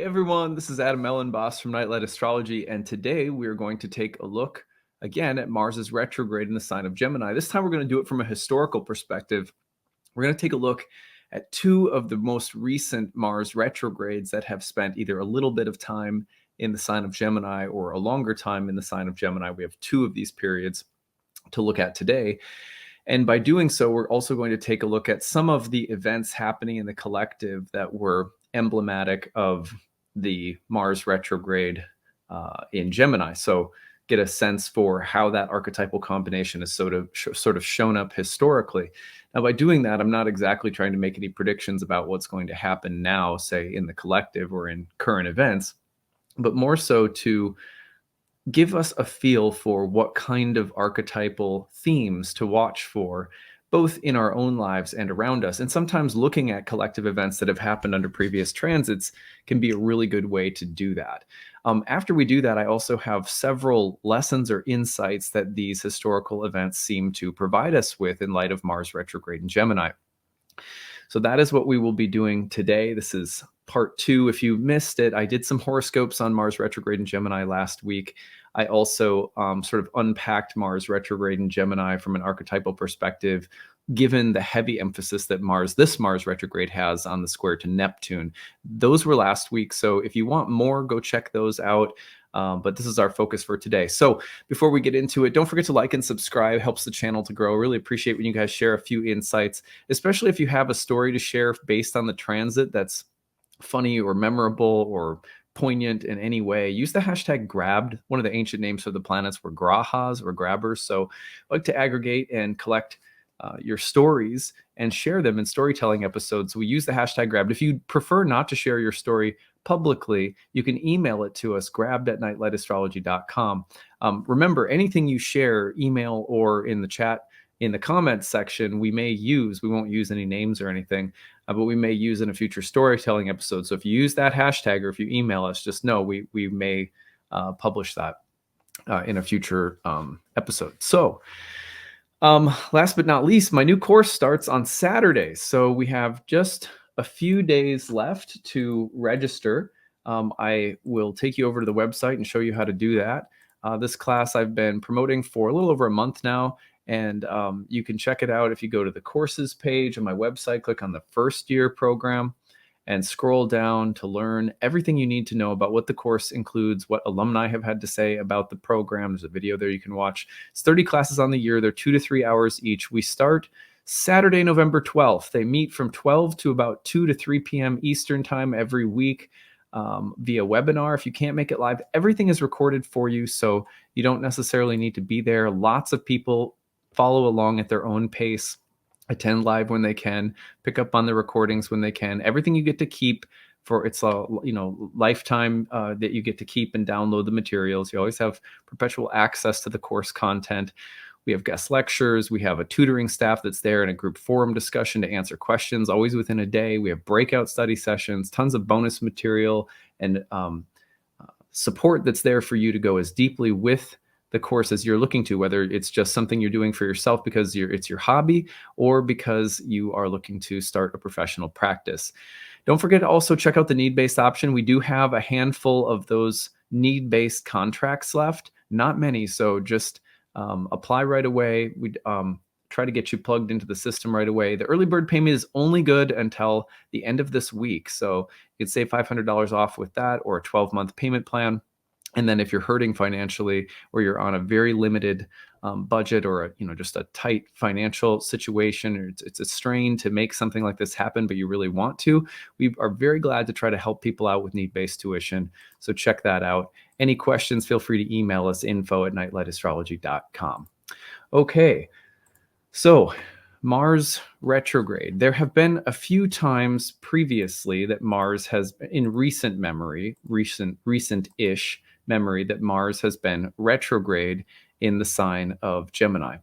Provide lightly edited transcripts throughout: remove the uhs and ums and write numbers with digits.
Hey everyone, this is Elenbaas from Nightlight Astrology, and today we are going to take a look again at Mars's retrograde in the sign of Gemini. This time we're going to do it from a historical perspective. We're going to take a look at two of the most recent Mars retrogrades that have spent either a little bit of time in the sign of Gemini or a longer time in the sign of Gemini. We have two of these periods to look at today. And by doing so, we're also going to take a look at some of the events happening in the collective that were emblematic of the Mars retrograde in Gemini. So get a sense for how that archetypal combination is sort of shown up historically. Now, by doing that, I'm not exactly trying to make any predictions about what's going to happen now, say in the collective or in current events, but more so to give us a feel for what kind of archetypal themes to watch for, both in our own lives and around us. And sometimes looking at collective events that have happened under previous transits can be a really good way to do that. After we do that, I also have several lessons or insights that these historical events seem to provide us with in light of Mars retrograde in Gemini. So that is what we will be doing today. This is part 2. If you missed it, I did some horoscopes on Mars retrograde in Gemini last week. I also sort of unpacked Mars retrograde in Gemini from an archetypal perspective, given the heavy emphasis that this Mars retrograde has on the square to Neptune. Those were last week. So if you want more, go check those out. But this is our focus for today. So before we get into it, don't forget to like and subscribe. It helps the channel to grow. I really appreciate when you guys share a few insights, especially if you have a story to share based on the transit that's funny or memorable or poignant in any way. Use the hashtag grabbed. One of the ancient names for the planets were grahas or grabbers. So I like to aggregate and collect your stories and share them in storytelling episodes. So we use the hashtag grabbed. If you prefer not to share your story publicly, you can email it to us, grabbed@nightlightastrology.com. Remember, anything you share, email or in the chat, in the comments section, we won't use any names or anything, but we may use in a future storytelling episode. So if you use that hashtag or if you email us, just know we may publish that in a future episode. So last but not least, my new course starts on Saturday. So we have just a few days left to register. I will take you over to the website and show you how to do that. This class I've been promoting for a little over a month now, and you can check it out if you go to the courses page on my website, click on the first year program, and scroll down to learn everything you need to know about what the course includes, what alumni have had to say about the program. There's a video there you can watch. It's 30 classes on the year. They're 2 to 3 hours each. We start Saturday, November 12th. They meet from 12 to about 2 to 3 p.m. Eastern time every week via webinar. If you can't make it live, everything is recorded for you, so you don't necessarily need to be there. Lots of people follow along at their own pace, attend live when they can, pick up on the recordings when they can. Everything you get to keep for it's a lifetime that you get to keep and download the materials. You always have perpetual access to the course content. We have guest lectures. We have a tutoring staff that's there and a group forum discussion to answer questions, always within a day. We have breakout study sessions, tons of bonus material, and support that's there for you to go as deeply with the course as you're looking to, whether it's just something you're doing for yourself because it's your hobby or because you are looking to start a professional practice. Don't forget to also check out the need-based option. We do have a handful of those need-based contracts left, not many, so just apply right away. We try to get you plugged into the system right away. The early bird payment is only good until the end of this week, so you can save $500 off with that or a 12-month payment plan. And then if you're hurting financially or you're on a very limited budget or just a tight financial situation, or it's a strain to make something like this happen, but you really want to, we are very glad to try to help people out with need-based tuition. So check that out. Any questions, feel free to email us, info@nightlightastrology.com. Okay, so Mars retrograde. There have been a few times previously that Mars has, in recent memory, recent-ish memory, that Mars has been retrograde in the sign of Gemini.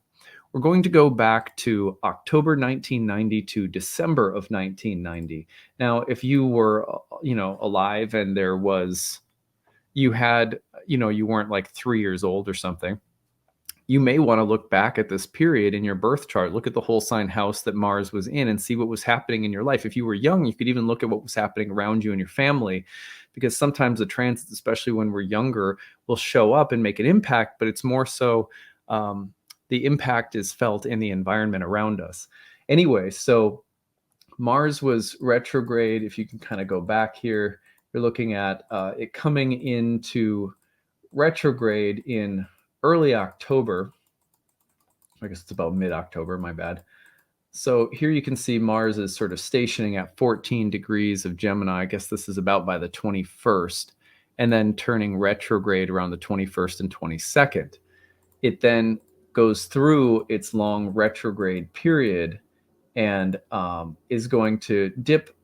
We're going to go back to October 1990 to December of 1990. Now, if you were, alive and you weren't like 3 years old or something, you may want to look back at this period in your birth chart, look at the whole sign house that Mars was in and see what was happening in your life. If you were young, you could even look at what was happening around you and your family, because sometimes the transits, especially when we're younger, will show up and make an impact, but it's more so the impact is felt in the environment around us. Anyway, so Mars was retrograde. If you can kind of go back here, you're looking at it coming into retrograde in early October. I guess it's about mid-October, my bad. So here you can see Mars is sort of stationing at 14 degrees of Gemini. I guess this is about by the 21st, and then turning retrograde around the 21st and 22nd. It then goes through its long retrograde period and is going to dip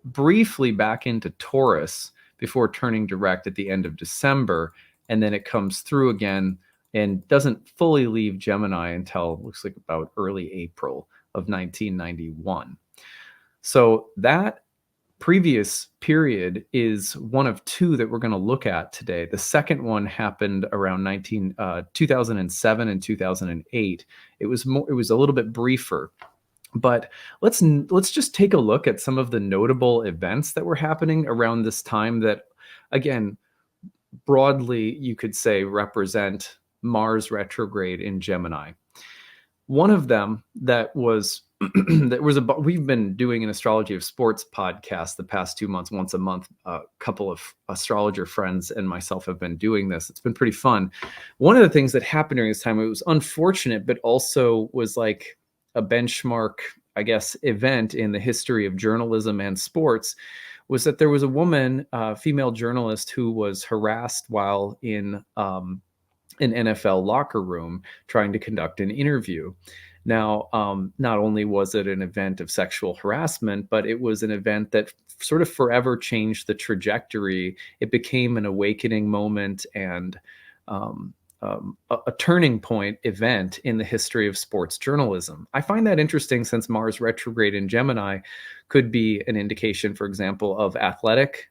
briefly back into Taurus before turning direct at the end of December. And then it comes through again and doesn't fully leave Gemini until looks like about early April of 1991. So that previous period is one of two that we're going to look at today. The second one happened around 2007 and 2008. It was a little bit briefer. But let's just take a look at some of the notable events that were happening around this time that, again, broadly you could say represent Mars retrograde in Gemini. One of them that was we've been doing an Astrology of Sports podcast the past 2 months, once a month. A couple of astrologer friends and myself have been doing this. It's been pretty fun. One of the things that happened during this time, it was unfortunate, but also was like a benchmark, I guess, event in the history of journalism and sports, was that there was a woman, female journalist, who was harassed while in an NFL locker room trying to conduct an interview. Now, not only was it an event of sexual harassment, but it was an event that sort of forever changed the trajectory. It became an awakening moment and a turning point event in the history of sports journalism. I find that interesting, since Mars retrograde in Gemini could be an indication, for example, of athletic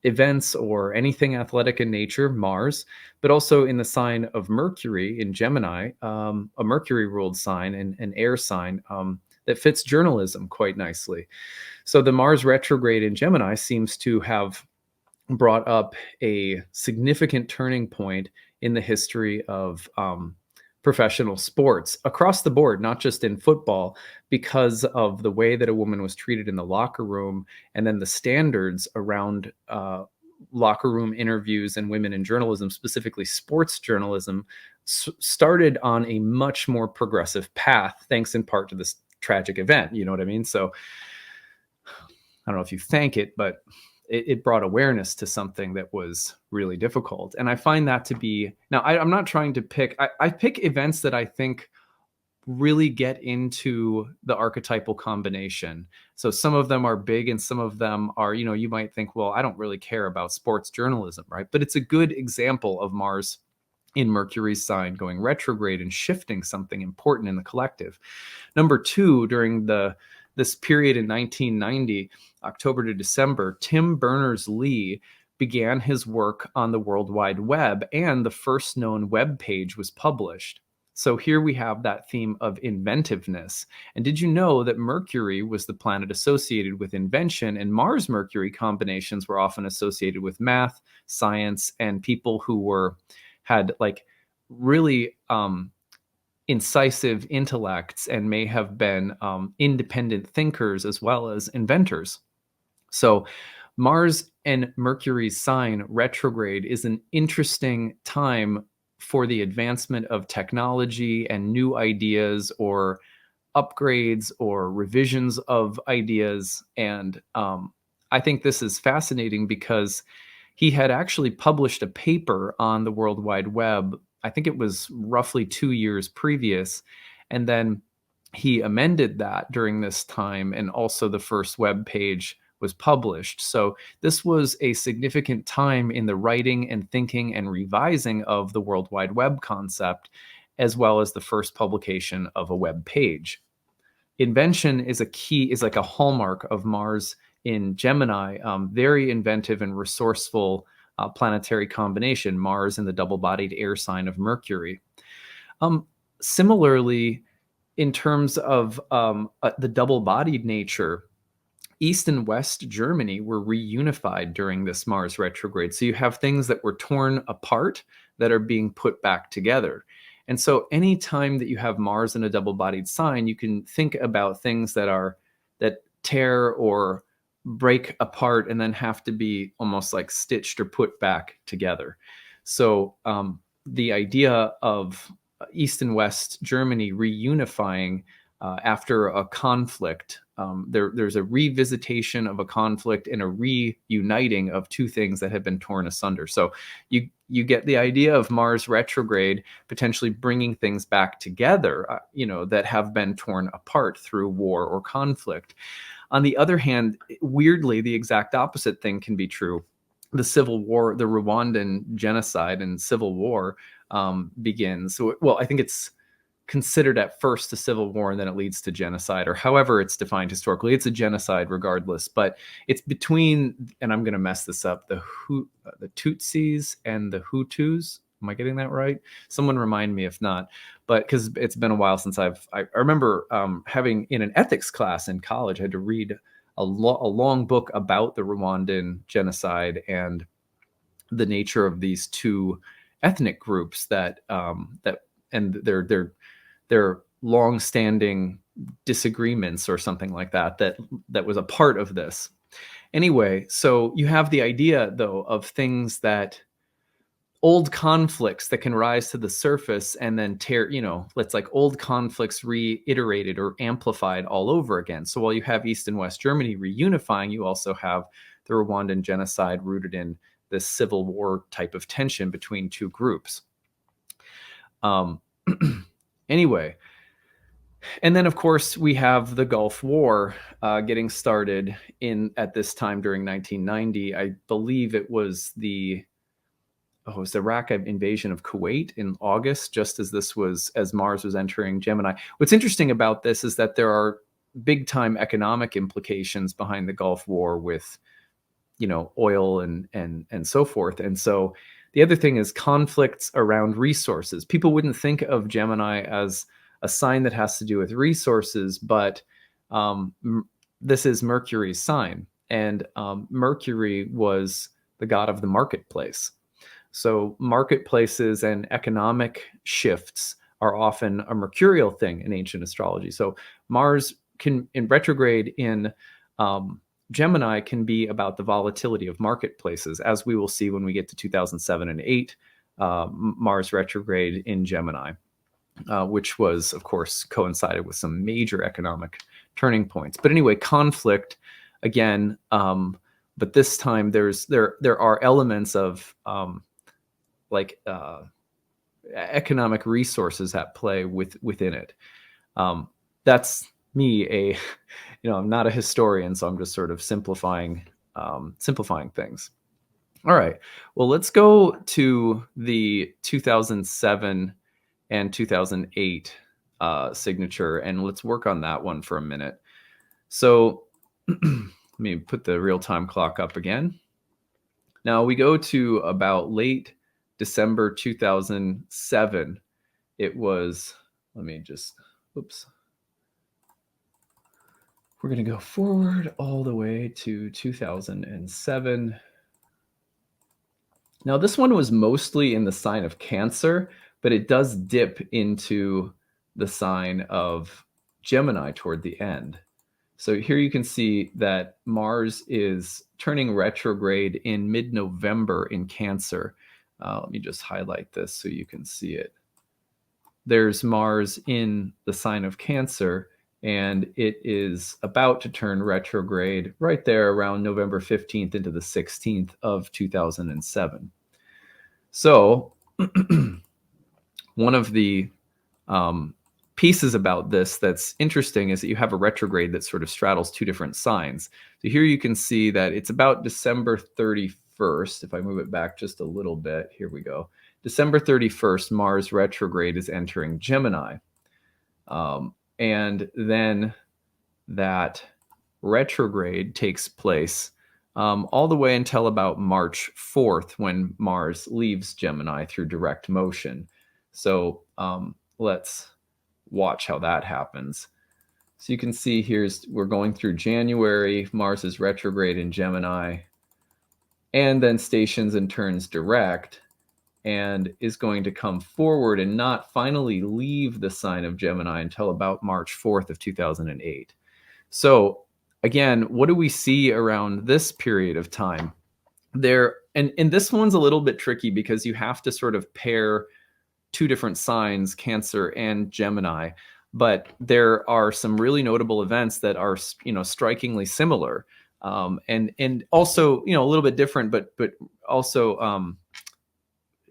events or anything athletic in nature, Mars, but also in the sign of Mercury in Gemini, a Mercury-ruled sign and an air sign that fits journalism quite nicely. So the Mars retrograde in Gemini seems to have brought up a significant turning point in the history of professional sports across the board, not just in football, because of the way that a woman was treated in the locker room, and then the standards around locker room interviews and women in journalism, specifically sports journalism, started on a much more progressive path, thanks in part to this tragic event. You know what I mean? So I don't know if you thank it, but it brought awareness to something that was really difficult. And I find that to be, now I'm not trying to pick, I pick events that I think really get into the archetypal combination. So some of them are big and some of them are, you might think, well, I don't really care about sports journalism, right? But it's a good example of Mars in Mercury's sign going retrograde and shifting something important in the collective. Number two, during this period in 1990, October to December, Tim Berners-Lee began his work on the World Wide Web, and the first known web page was published. So here we have that theme of inventiveness. And did you know that Mercury was the planet associated with invention, and Mars-Mercury combinations were often associated with math, science, and people who had like really incisive intellects and may have been independent thinkers as well as inventors. So Mars and Mercury's sign retrograde is an interesting time for the advancement of technology and new ideas or upgrades or revisions of ideas. And I think this is fascinating because he had actually published a paper on the World Wide Web. I think it was roughly 2 years previous. And then he amended that during this time, and also the first web page was published. So this was a significant time in the writing and thinking and revising of the World Wide Web concept, as well as the first publication of a web page. Invention is like a hallmark of Mars in Gemini, very inventive and resourceful planetary combination, Mars in the double-bodied air sign of Mercury. Similarly, in terms of the double-bodied nature, East and West Germany were reunified during this Mars retrograde. So you have things that were torn apart that are being put back together. And so anytime that you have Mars in a double-bodied sign, you can think about things that tear or break apart and then have to be almost like stitched or put back together. So the idea of East and West Germany reunifying after a conflict. There's a revisitation of a conflict and a reuniting of two things that have been torn asunder. So you get the idea of Mars retrograde potentially bringing things back together, that have been torn apart through war or conflict. On the other hand, weirdly, the exact opposite thing can be true. The civil war, the Rwandan genocide and civil war begins. Well, I think it's considered at first a civil war and then it leads to genocide, or however it's defined historically. It's a genocide regardless, but it's between, and I'm going to mess this up, the Tutsis and the Hutus. Am I getting that right? Someone remind me if not, but because it's been a while since I remember having in an ethics class in college, I had to read a long book about the Rwandan genocide and the nature of these two ethnic groups that and their long-standing disagreements or something like that was a part of this. Anyway, so you have the idea though of things that old conflicts that can rise to the surface and then tear, let's like old conflicts reiterated or amplified all over again. So while you have East and West Germany reunifying, you also have the Rwandan genocide rooted in this civil war type of tension between two groups. Anyway, and then of course we have the Gulf War getting started at this time during 1990. I believe it was the Iraq invasion of Kuwait in August, just as Mars was entering Gemini. What's interesting about this is that there are big time economic implications behind the Gulf War with, oil and so forth. And so the other thing is conflicts around resources. People wouldn't think of Gemini as a sign that has to do with resources, but this is Mercury's sign. And Mercury was the god of the marketplace. So marketplaces and economic shifts are often a mercurial thing in ancient astrology. So Mars in retrograde in Gemini can be about the volatility of marketplaces, as we will see when we get to 2007 and 8, Mars retrograde in Gemini, which was, of course, coincided with some major economic turning points. But anyway, conflict again, but this time there are elements of economic resources at play within it. That's me, I'm not a historian, so I'm just sort of simplifying things. All right, well, let's go to the 2007 and 2008 signature, and let's work on that one for a minute. So let me put the real-time clock up again. Now we go to about late December 2007. It was, we're going to go forward all the way to 2007. Now this one was mostly in the sign of Cancer, but it does dip into the sign of Gemini toward the end. So here you can see that Mars is turning retrograde in mid-November in Cancer. Let me just highlight this so you can see it. There's Mars in the sign of Cancer, and it is about to turn retrograde right there around November 15th into the 16th of 2007. So one of the pieces about this that's interesting is that you have a retrograde that sort of straddles two different signs. So here you can see that it's about December 31st. If I move it back just a little bit, here we go. December 31st, Mars retrograde is entering Gemini. And then that retrograde takes place all the way until about March 4th when Mars leaves Gemini through direct motion. So let's watch how that happens. So you can see we're going through January, Mars is retrograde in Gemini, and then stations and turns direct, and is going to come forward and not finally leave the sign of Gemini until about March 4th of 2008. So again, what do we see around this period of time? And this one's a little bit tricky because you have to sort of pair two different signs, Cancer and Gemini, but there are some really notable events that are, strikingly similar, and also, a little bit different, but also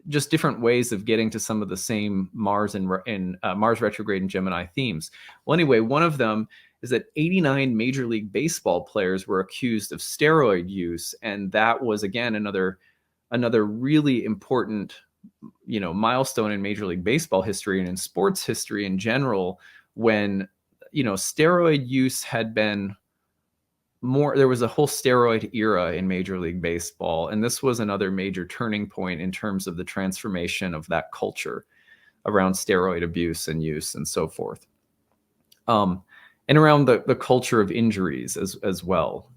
just different ways of getting to some of the same Mars and Mars retrograde and Gemini themes. Well, anyway, one of them is that 89 Major League Baseball players were accused of steroid use, and that was again another really important, milestone in Major League Baseball history and in sports history in general, when steroid use had been more, there was a whole steroid era in Major League Baseball, and this was another major turning point in terms of the transformation of that culture around steroid abuse and use and so forth, and around the culture of injuries as well,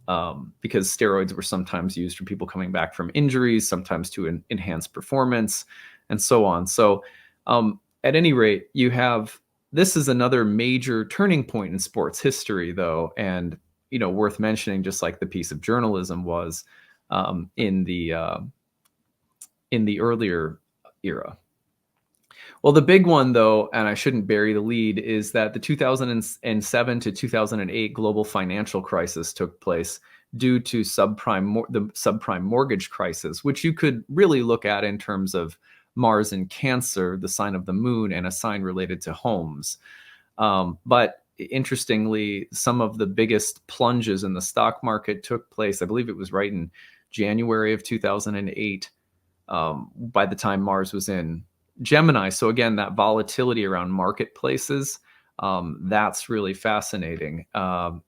because steroids were sometimes used for people coming back from injuries, sometimes to enhance performance, and so on. So at any rate, this is another major turning point in sports history, though, and worth mentioning, just like the piece of journalism was in the earlier era. Well, the big one, though, and I shouldn't bury the lead, is that the 2007 to 2008 global financial crisis took place due to the subprime mortgage crisis, which you could really look at in terms of Mars in Cancer, the sign of the moon, and a sign related to homes. But interestingly, some of the biggest plunges in the stock market took place, I believe it was right in January of 2008, by the time Mars was in Gemini. So again, that volatility around marketplaces, that's really fascinating. There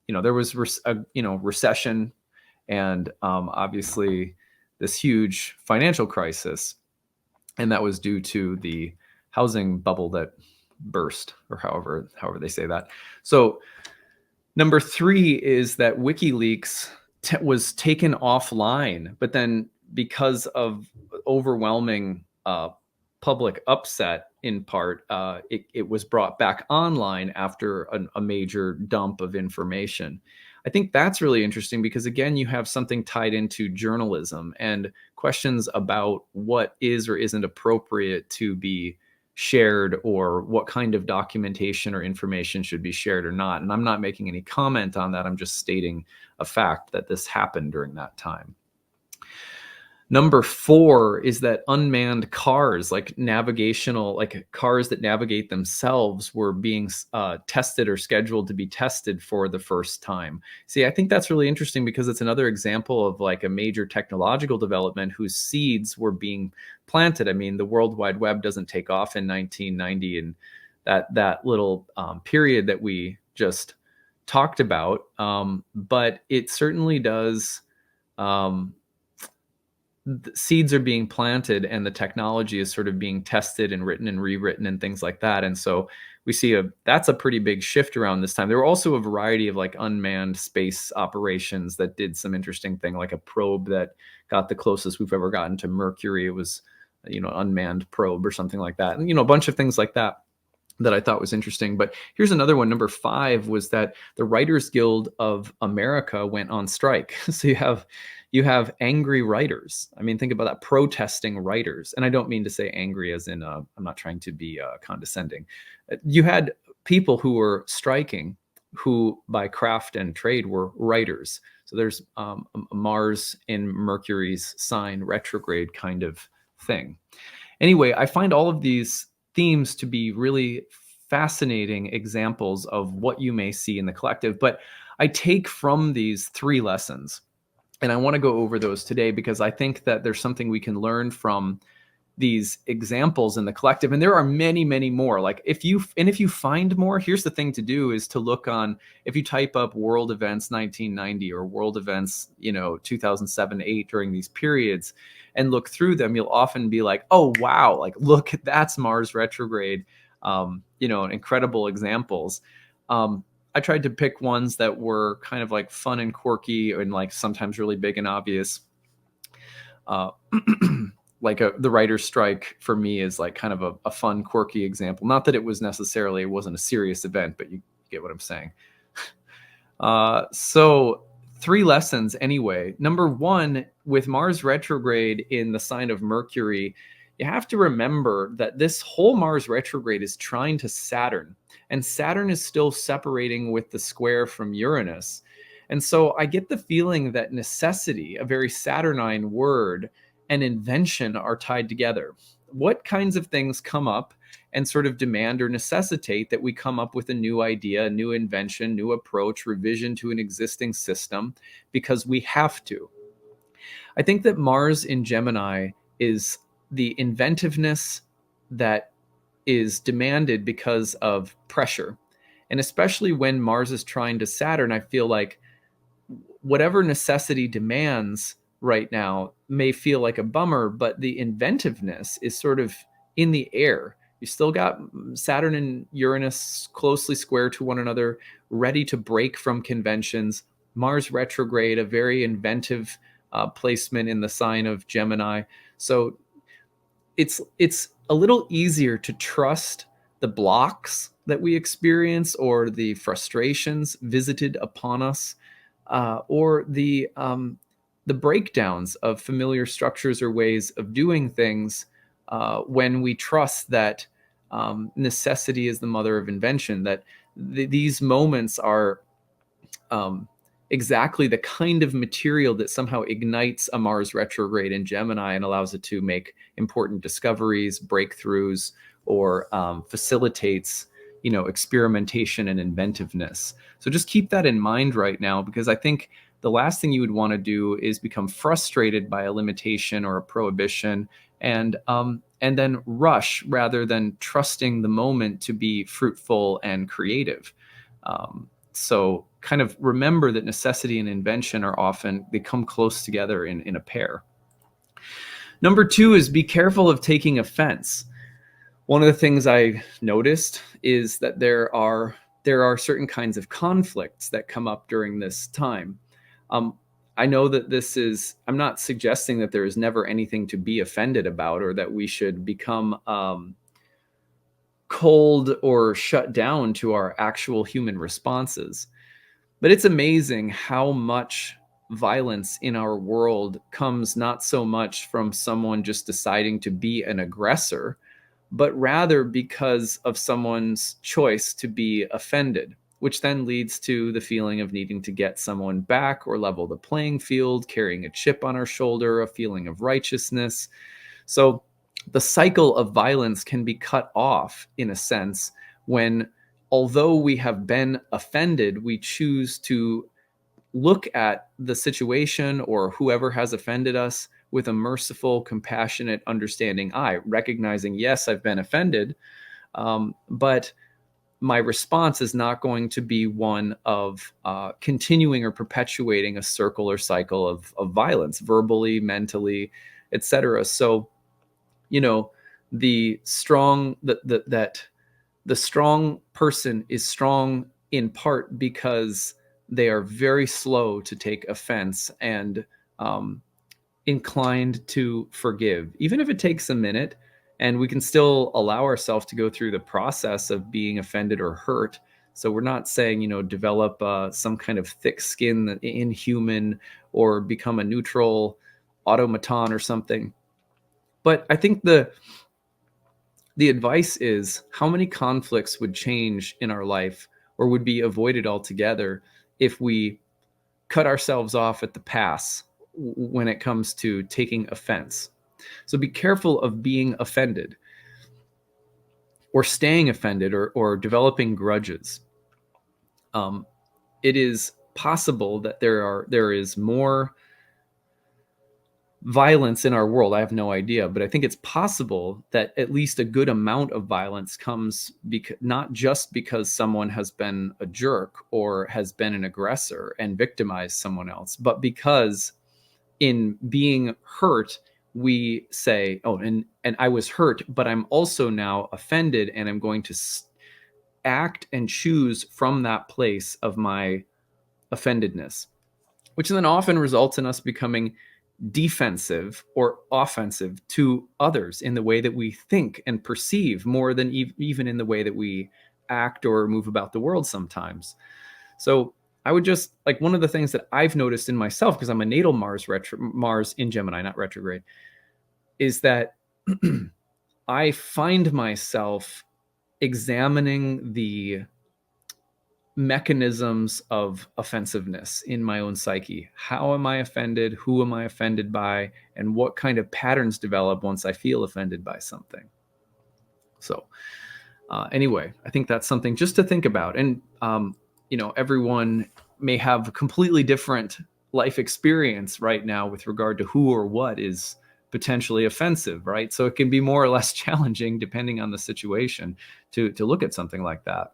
was recession, and obviously this huge financial crisis, and that was due to the housing bubble that burst, or however they say that. So number 3 is that WikiLeaks was taken offline, but then because of overwhelming public upset, in part, it was brought back online after a major dump of information. I think that's really interesting because, again, you have something tied into journalism and questions about what is or isn't appropriate to be shared, or what kind of documentation or information should be shared or not. And I'm not making any comment on that. I'm just stating a fact that this happened during that time. Number 4 is that unmanned cars, like cars that navigate themselves, were being tested or scheduled to be tested for the first time. See, I think that's really interesting because it's another example of like a major technological development whose seeds were being planted. I mean, the World Wide Web doesn't take off in 1990, and that little period that we just talked about, but it certainly does. The seeds are being planted, and the technology is sort of being tested and written and rewritten and things like that. And so we see that's a pretty big shift around this time. There were also a variety of like unmanned space operations that did some interesting thing, like a probe that got the closest we've ever gotten to Mercury. It was, unmanned probe or something like that. And, a bunch of things like that I thought was interesting. But here's another one. Number 5 was that the Writers Guild of America went on strike. So you have angry writers. I mean, think about that, protesting writers. And I don't mean to say angry as in, I'm not trying to be condescending. You had people who were striking who by craft and trade were writers. So there's a Mars in Mercury's sign retrograde kind of thing. Anyway, I find all of these themes to be really fascinating examples of what you may see in the collective. But I take from these 3 lessons, and I want to go over those today because I think that there's something we can learn from these examples in the collective, and there are many, many more. Like if you find more, here's the thing to do is to look on, if you type up world events 1990 or world events 2007, 8, during these periods, and look through them, you'll often be like, oh wow, like look, that's Mars retrograde. Incredible examples. I tried to pick ones that were kind of like fun and quirky and like sometimes really big and obvious. Like the writer's strike for me is like kind of a fun, quirky example. Not that it wasn't a serious event, but you get what I'm saying. So 3 lessons anyway. Number 1, with Mars retrograde in the sign of Mercury, you have to remember that this whole Mars retrograde is trying to Saturn, and Saturn is still separating with the square from Uranus. And so I get the feeling that necessity, a very Saturnine word, and invention are tied together. What kinds of things come up and sort of demand or necessitate that we come up with a new idea, a new invention, new approach, revision to an existing system, because we have to? I think that Mars in Gemini is the inventiveness that is demanded because of pressure. And especially when Mars is trying to Saturn, I feel like whatever necessity demands right now may feel like a bummer, but the inventiveness is sort of in the air. You still got Saturn and Uranus closely square to one another, ready to break from conventions. Mars retrograde, a very inventive placement in the sign of Gemini. So it's a little easier to trust the blocks that we experience or the frustrations visited upon us, or the breakdowns of familiar structures or ways of doing things, when we trust that necessity is the mother of invention, that these moments are exactly the kind of material that somehow ignites a Mars retrograde in Gemini and allows it to make important discoveries, breakthroughs, or facilitates experimentation and inventiveness. So just keep that in mind right now, because I think the last thing you would want to do is become frustrated by a limitation or a prohibition and then rush rather than trusting the moment to be fruitful and creative. So kind of remember that necessity and invention they come close together in a pair. Number 2 is be careful of taking offense. One of the things I noticed is that there are certain kinds of conflicts that come up during this time. I know that I'm not suggesting that there is never anything to be offended about, or that we should become cold or shut down to our actual human responses. But it's amazing how much violence in our world comes not so much from someone just deciding to be an aggressor, but rather because of someone's choice to be offended, which then leads to the feeling of needing to get someone back or level the playing field, carrying a chip on our shoulder, a feeling of righteousness. So the cycle of violence can be cut off, in a sense, when, although we have been offended, we choose to look at the situation or whoever has offended us with a merciful, compassionate, understanding eye, recognizing, yes, I've been offended, but my response is not going to be one of continuing or perpetuating a circle or cycle of violence, verbally, mentally, etc. So, the strong person is strong in part because they are very slow to take offense and inclined to forgive, even if it takes a minute, and we can still allow ourselves to go through the process of being offended or hurt. So we're not saying, develop some kind of thick skin, inhuman, or become a neutral automaton or something. But I think the advice is, how many conflicts would change in our life or would be avoided altogether if we cut ourselves off at the pass when it comes to taking offense? So be careful of being offended or staying offended or developing grudges. It is possible that there is more violence in our world. I have no idea, but I think it's possible that at least a good amount of violence comes not just because someone has been a jerk or has been an aggressor and victimized someone else, but because in being hurt, we say, oh, and I was hurt, but I'm also now offended, and I'm going to act and choose from that place of my offendedness, which then often results in us becoming defensive or offensive to others in the way that we think and perceive more than even in the way that we act or move about the world sometimes. So I would just, like, one of the things that I've noticed in myself, because I'm a natal Mars in Gemini, not retrograde, is that I find myself examining the mechanisms of offensiveness in my own psyche. How am I offended? Who am I offended by? And what kind of patterns develop once I feel offended by something? So anyway, I think that's something just to think about. And, everyone may have a completely different life experience right now with regard to who or what is potentially offensive, right? So it can be more or less challenging depending on the situation to look at something like that.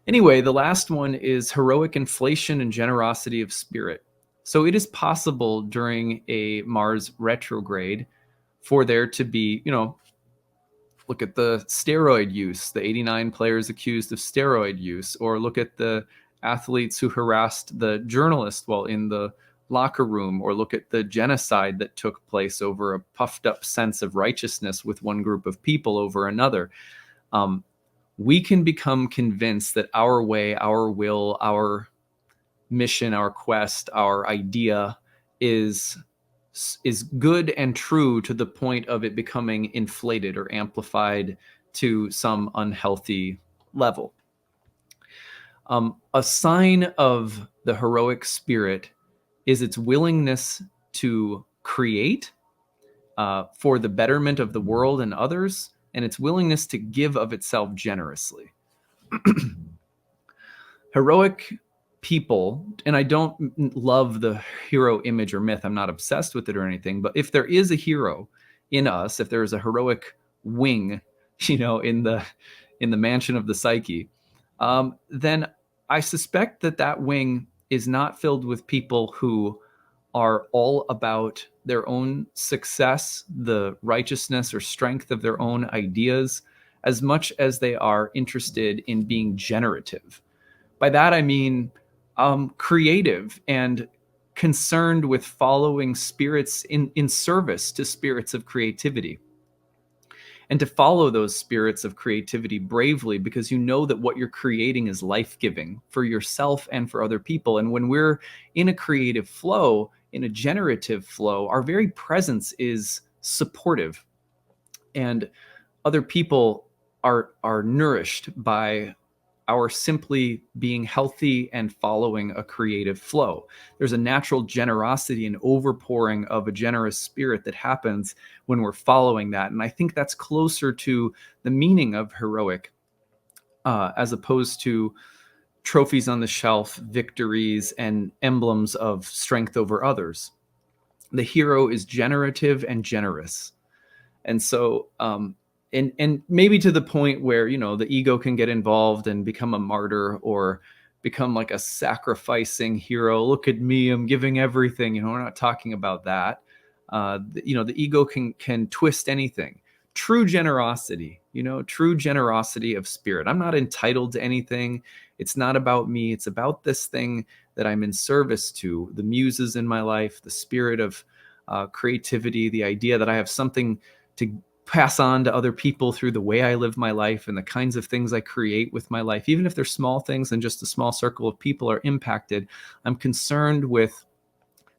Anyway, the last one is heroic inflation and generosity of spirit. So it is possible during a Mars retrograde for there to be, look at the steroid use, the 89 players accused of steroid use, or look at the athletes who harassed the journalist while in the locker room, or look at the genocide that took place over a puffed up sense of righteousness with one group of people over another. We can become convinced that our way, our will, our mission, our quest, our idea is good and true to the point of it becoming inflated or amplified to some unhealthy level. A sign of the heroic spirit is its willingness to create for the betterment of the world and others, and its willingness to give of itself generously. Heroic people, and I don't love the hero image or myth, I'm not obsessed with it or anything, but if there is a hero in us, if there is a heroic wing, in the mansion of the psyche, then I suspect that wing is not filled with people who are all about their own success, the righteousness or strength of their own ideas, as much as they are interested in being generative. By that, I mean creative and concerned with following spirits in service to spirits of creativity. And to follow those spirits of creativity bravely, because you know that what you're creating is life-giving for yourself and for other people. And when we're in a creative flow, in a generative flow, our very presence is supportive. And other people are nourished by our simply being healthy and following a creative flow. There's a natural generosity and overpouring of a generous spirit that happens when we're following that. And I think that's closer to the meaning of heroic, as opposed to trophies on the shelf, victories, and emblems of strength over others. The hero is generative and generous. And so, and maybe to the point where, the ego can get involved and become a martyr or become like a sacrificing hero. Look at me, I'm giving everything. We're not talking about that. The ego can twist anything. True generosity, true generosity of spirit. I'm not entitled to anything. It's not about me. It's about this thing that I'm in service to, the muses in my life, the spirit of creativity, the idea that I have something to pass on to other people through the way I live my life and the kinds of things I create with my life. Even if they're small things and just a small circle of people are impacted, I'm concerned with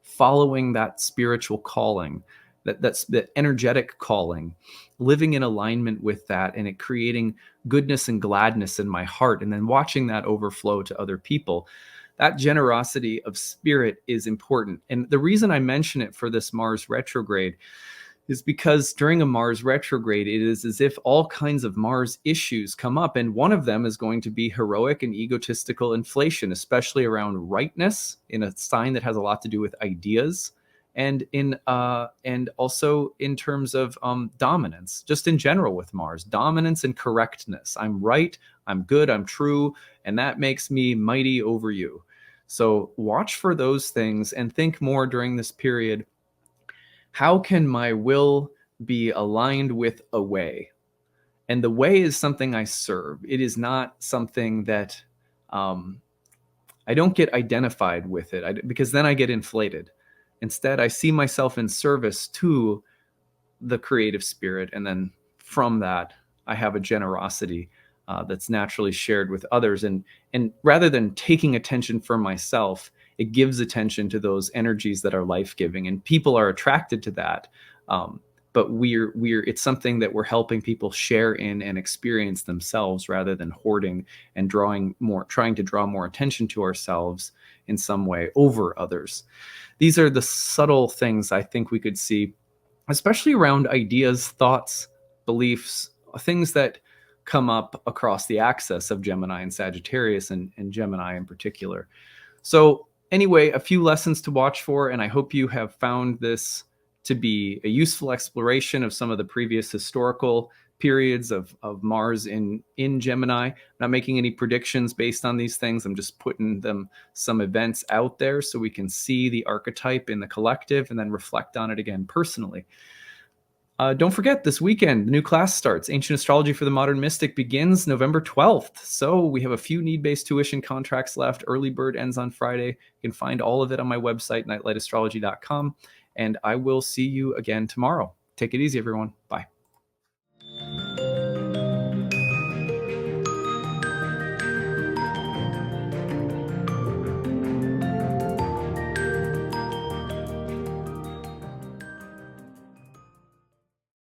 following that spiritual calling, that's the energetic calling, living in alignment with that, and it creating goodness and gladness in my heart, and then watching that overflow to other people. That generosity of spirit is important. And the reason I mention it for this Mars retrograde is because during a Mars retrograde, it is as if all kinds of Mars issues come up. And one of them is going to be heroic and egotistical inflation, especially around rightness, in a sign that has a lot to do with ideas and also in terms of dominance, just in general with Mars, dominance and correctness. I'm right, I'm good, I'm true, and that makes me mighty over you. So watch for those things and think more during this period. How can my will be aligned with a way? And the way is something I serve. It is not something that I don't get identified with it, because then I get inflated. Instead, I see myself in service to the creative spirit. And then from that, I have a generosity that's naturally shared with others. And rather than taking attention for myself, it gives attention to those energies that are life-giving. And people are attracted to that. But it's something that we're helping people share in and experience themselves, rather than hoarding and trying to draw more attention to ourselves in some way over others. These are the subtle things I think we could see, especially around ideas, thoughts, beliefs, things that come up across the axis of Gemini and Sagittarius, and Gemini in particular. So anyway, a few lessons to watch for, and I hope you have found this to be a useful exploration of some of the previous historical periods of Mars in Gemini. I'm not making any predictions based on these things. I'm just putting some events out there so we can see the archetype in the collective and then reflect on it again personally. Don't forget, this weekend, the new class starts. Ancient Astrology for the Modern Mystic begins November 12th. So we have a few need-based tuition contracts left. Early bird ends on Friday. You can find all of it on my website, nightlightastrology.com. And I will see you again tomorrow. Take it easy, everyone. Bye.